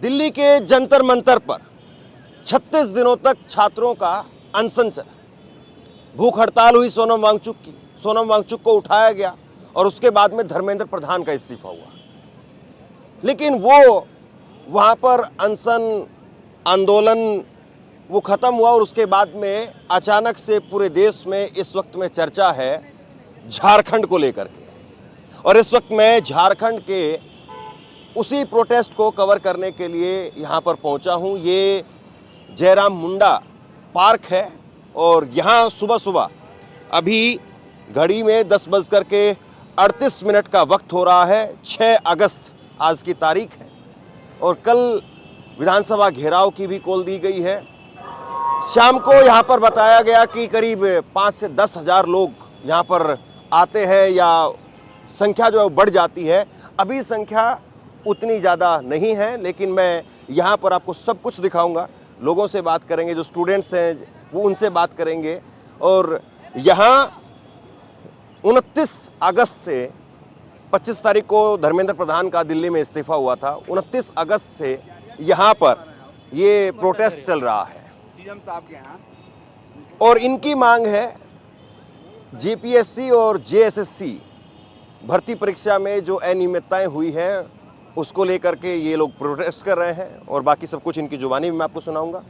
दिल्ली के जंतर मंतर पर 36 दिनों तक छात्रों का अनशन चला। भूख हड़ताल हुई सोनम वांगचुक की। सोनम वांगचुक को उठाया गया और उसके बाद में धर्मेंद्र प्रधान का इस्तीफा हुआ। लेकिन वो वहाँ पर अनशन आंदोलन वो ख़त्म हुआ और उसके बाद में अचानक से पूरे देश में इस वक्त में चर्चा है झारखंड को लेकर के। और इस वक्त मैं झारखंड के उसी प्रोटेस्ट को कवर करने के लिए यहाँ पर पहुँचा हूँ। ये जयराम मुंडा पार्क है और यहाँ सुबह सुबह अभी घड़ी में 10:38 का वक्त हो रहा है। 6 अगस्त आज की तारीख है और कल विधानसभा घेराव की भी कॉल दी गई है। शाम को यहाँ पर बताया गया कि करीब 5 से 10 हज़ार लोग यहाँ पर आते हैं या संख्या जो है बढ़ जाती है। अभी संख्या उतनी ज़्यादा नहीं है, लेकिन मैं यहाँ पर आपको सब कुछ दिखाऊंगा। लोगों से बात करेंगे, जो स्टूडेंट्स हैं वो उनसे बात करेंगे। और यहाँ 29 अगस्त से 25 तारीख को धर्मेंद्र प्रधान का दिल्ली में इस्तीफा हुआ था। 29 अगस्त से यहाँ पर ये प्रोटेस्ट चल रहा है सीएम साहब के यहाँ। और इनकी मांग है जेपीएससी और जेएसएससी भर्ती परीक्षा में जो अनियमितताएं हुई है उसको लेकर के ये लोग प्रोटेस्ट कर रहे हैं। और बाकी सब कुछ इनकी जुबानी में मैं आपको सुनाऊंगा।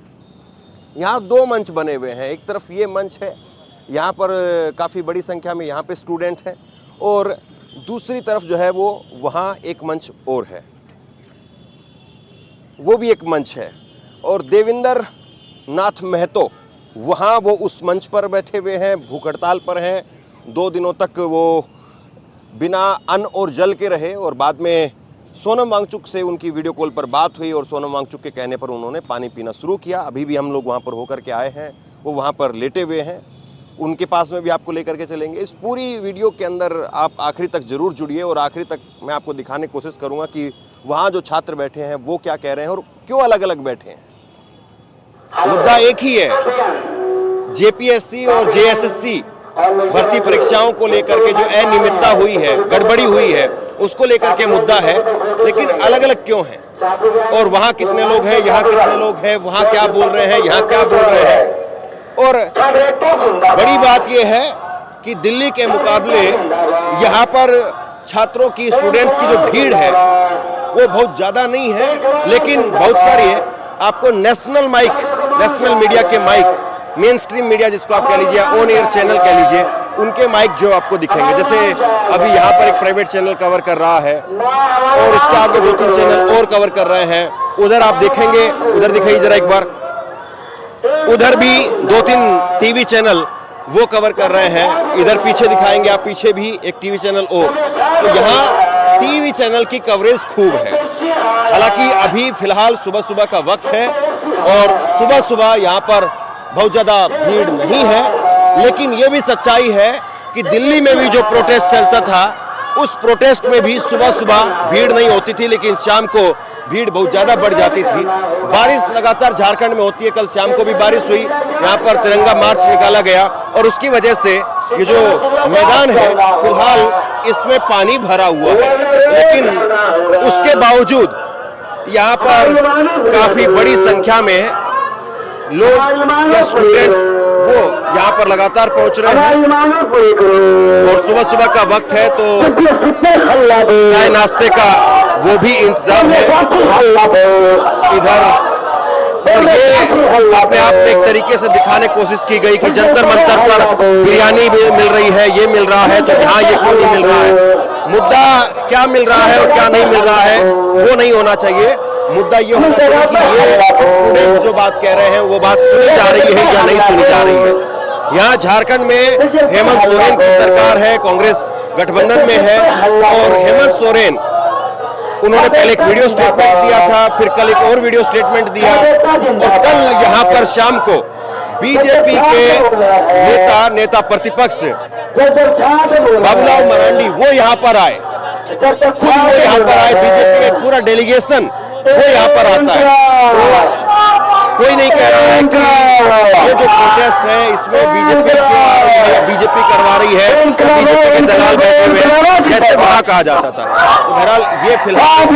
यहाँ 2 मंच बने हुए हैं। एक तरफ ये मंच है, यहाँ पर काफ़ी बड़ी संख्या में यहाँ पे स्टूडेंट हैं, और दूसरी तरफ जो है वो वहाँ एक मंच और है, वो भी एक मंच है। और देवेंद्र नाथ महतो वहाँ वो उस मंच पर बैठे हुए हैं, भूख हड़ताल पर हैं। 2 दिनों तक वो बिना अन्न और जल के रहे और बाद में सोनम वांगचुक से उनकी वीडियो कॉल पर बात हुई और सोनम वांगचुक के कहने पर उन्होंने पानी पीना शुरू किया। अभी भी हम लोग वहाँ पर होकर के आए हैं, वो वहाँ पर लेटे हुए हैं। उनके पास में भी आपको लेकर के चलेंगे। इस पूरी वीडियो के अंदर आप आखिरी तक ज़रूर जुड़िए और आखिरी तक मैं आपको दिखाने की कोशिश करूँगा कि वहाँ जो छात्र बैठे हैं वो क्या कह रहे हैं और क्यों अलग अलग बैठे हैं। मुद्दा एक ही है, जेपीएससी और जेएसएससी भर्ती परीक्षाओं को लेकर के जो अनियमितता हुई है, गड़बड़ी हुई है, उसको लेकर के मुद्दा है। लेकिन अलग अलग क्यों है और वहाँ कितने लोग हैं, यहाँ कितने लोग हैं, वहाँ क्या बोल रहे हैं, यहाँ क्या बोल रहे हैं। और बड़ी बात यह है कि दिल्ली के मुकाबले यहाँ पर छात्रों की, स्टूडेंट्स की जो भीड़ है वो बहुत ज़्यादा नहीं है, लेकिन बहुत सारी है। आपको नेशनल मीडिया के माइक, मेन स्ट्रीम मीडिया जिसको आप कह लीजिए, ऑन एयर चैनल कह लीजिए, उनके माइक जो आपको दिखेंगे। जैसे अभी यहाँ पर एक प्राइवेट चैनल कवर कर रहा है और उसके आगे 2-3 चैनल और कवर कर रहे हैं। उधर आप देखेंगे, उधर दिखाइए जरा एक बार, उधर भी 2-3 टीवी चैनल वो कवर कर रहे हैं। इधर पीछे दिखाएंगे आप, पीछे भी एक टीवी चैनल और। तो यहाँ टीवी चैनल की कवरेज खूब है। हालांकि अभी फिलहाल सुबह सुबह का वक्त है और सुबह सुबह यहाँ पर बहुत ज़्यादा भीड़ नहीं है। लेकिन ये भी सच्चाई है कि दिल्ली में भी जो प्रोटेस्ट चलता था उस प्रोटेस्ट में भी सुबह सुबह भीड़ नहीं होती थी, लेकिन शाम को भीड़ बहुत ज़्यादा बढ़ जाती थी। बारिश लगातार झारखंड में होती है। कल शाम को भी बारिश हुई, यहाँ पर तिरंगा मार्च निकाला गया और उसकी वजह से ये जो मैदान है फिलहाल इसमें पानी भरा हुआ है। लेकिन उसके बावजूद यहाँ पर काफ़ी बड़ी संख्या में लोग या स्टूडेंट्स वो यहाँ पर लगातार पहुंच रहे हैं। और सुबह सुबह का वक्त है तो चाय नाश्ते का वो भी इंतजाम है इधर। और ये अपने आप में एक तरीके से दिखाने की कोशिश की गई कि जंतर मंतर पर बिरयानी भी मिल रही है, ये मिल रहा है, तो यहाँ ये क्यों नहीं मिल रहा है। मुद्दा क्या मिल रहा है और क्या नहीं मिल रहा है वो नहीं होना चाहिए। मुद्दा ये होना चाहिए कि ये स्टूडेंट्स जो बात कह रहे हैं वो बात सुनी जा रही है या नहीं सुनी जा रही है। यहाँ झारखंड में हेमंत सोरेन की सरकार है, कांग्रेस गठबंधन में है। और हेमंत सोरेन उन्होंने पहले एक वीडियो स्टेटमेंट दिया था, फिर कल एक और वीडियो स्टेटमेंट दिया और कल यहाँ पर शाम को बीजेपी के नेता प्रतिपक्ष बाबूलाल मरांडी वो यहाँ पर आए, बीजेपी का पूरा डेलीगेशन वो यहाँ पर आता है। कोई नहीं कह रहा है कि ये जो प्रोटेस्ट है इसमें बीजेपी करवा रही है, बीजेपी के दलाल बैठे हुए जैसे वहां कहा जाता था। तो बहरहाल ये फिलहाल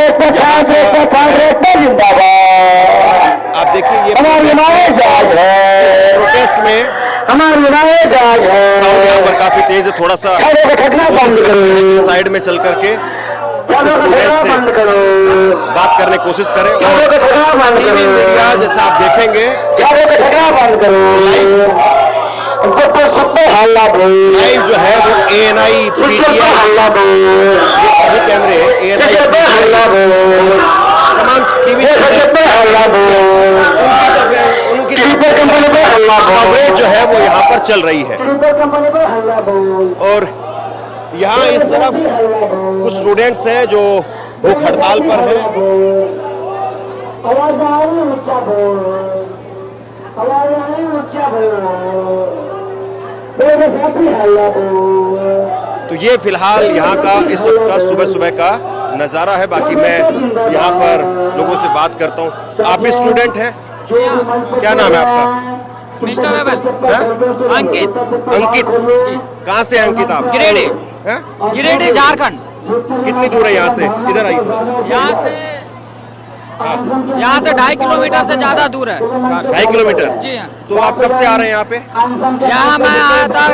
देखिए ये प्रोटेस्ट में हमारी जहाज है। साउंड यहाँ पर काफी तेज है, थोड़ा सा साइड में चल करके स्टूडेंट से बात करने की कोशिश करें। और टीवी मीडिया जैसा आप देखेंगे लाइव जो है वो ANI PTI सभी कैमरे ANI तमाम टीवी उनकी कवरेज जो है वो यहाँ पर चल रही है। और यहाँ इस तरफ कुछ स्टूडेंट्स हैं जो भूख हड़ताल पर हैं। तो ये फिलहाल यहाँ का इस वक्त का सुबह सुबह का नज़ारा है। बाकी मैं यहाँ पर लोगों से बात करता हूँ। आप भी स्टूडेंट हैं? क्या नाम है आपका? मिस्टर लेवल अंकित। अंकित, कहाँ से अंकित आप? गिरिडीह, गिरिडीह झारखंड। कितनी दूर है यहाँ से? किधर आई? यहाँ से 2.5 किलोमीटर से ज्यादा दूर है। 2.5 किलोमीटर? जी हाँ। तो आप कब से आ रहे हैं यहाँ पे? यहाँ मैं आया था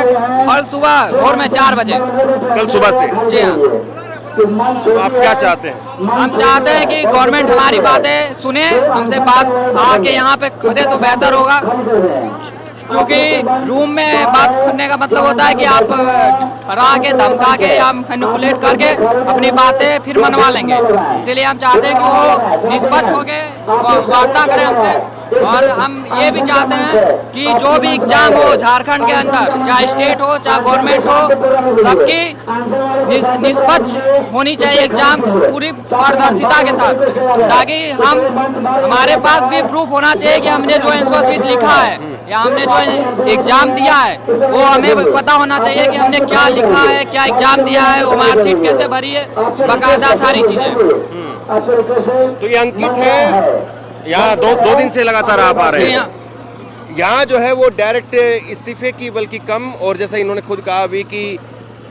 कल सुबह भोर में 4 बजे। कल सुबह से? जी हाँ। तो आप क्या चाहते हैं? हम चाहते हैं कि गवर्नमेंट हमारी बातें सुने, हमसे बात आके यहाँ पे करे तो बेहतर होगा। क्योंकि रूम में बात करने का मतलब होता है कि आप हरा के धमका के या मैनिपुलेट करके अपनी बातें फिर मनवा लेंगे। इसीलिए हम चाहते हैं कि वो निष्पक्ष होके वार्ता करें हमसे। और हम ये भी चाहते हैं कि जो भी एग्जाम हो झारखंड के अंदर, चाहे स्टेट हो चाहे गवर्नमेंट हो, सबकी निष्पक्ष होनी चाहिए एग्जाम पूरी पारदर्शिता के साथ, ताकि हमारे पास भी प्रूफ होना चाहिए कि हमने जो आंसर शीट लिखा है या हमने जो एग्जाम दिया है वो हमें पता होना चाहिए कि हमने क्या लिखा है, क्या एग्जाम दिया है, वो मार्कशीट कैसे भरी है, बाकायदा सारी चीजें। तो ये अंकित है, यहाँ दो दिन से लगातार आप आ रहे हैं। यहाँ जो है वो डायरेक्ट इस्तीफे की बल्कि कम, और जैसा इन्होंने खुद कहा भी कि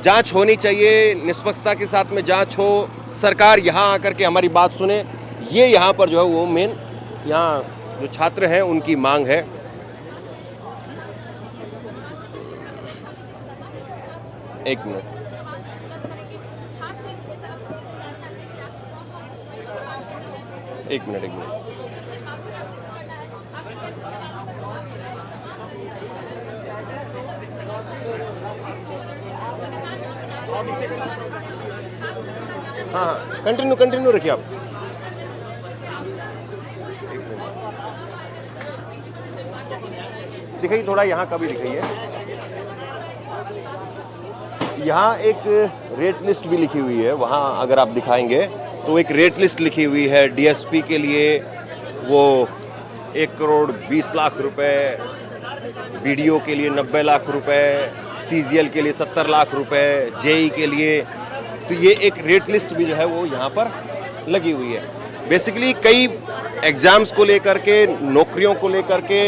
जांच होनी चाहिए, निष्पक्षता के साथ में जांच हो, सरकार यहाँ आकर के हमारी बात सुने, ये यहाँ पर जो है वो मेन यहाँ जो छात्र हैं उनकी मांग है। एक मिनट, एक मिनट। हाँ, कंटिन्यू रखिए आप। दिखाइए थोड़ा, यहाँ का भी दिखाइए। यहाँ एक रेट लिस्ट भी लिखी हुई है, वहाँ अगर आप दिखाएंगे तो एक रेट लिस्ट लिखी हुई है। DSP के लिए वो 1,20,00,000 रुपए, BDO के लिए 90 लाख रुपए, CGL के लिए 70 लाख रुपए, JE के लिए। तो ये एक रेट लिस्ट भी जो है वो यहाँ पर लगी हुई है। बेसिकली कई एग्जाम्स को लेकर के, नौकरियों को लेकर के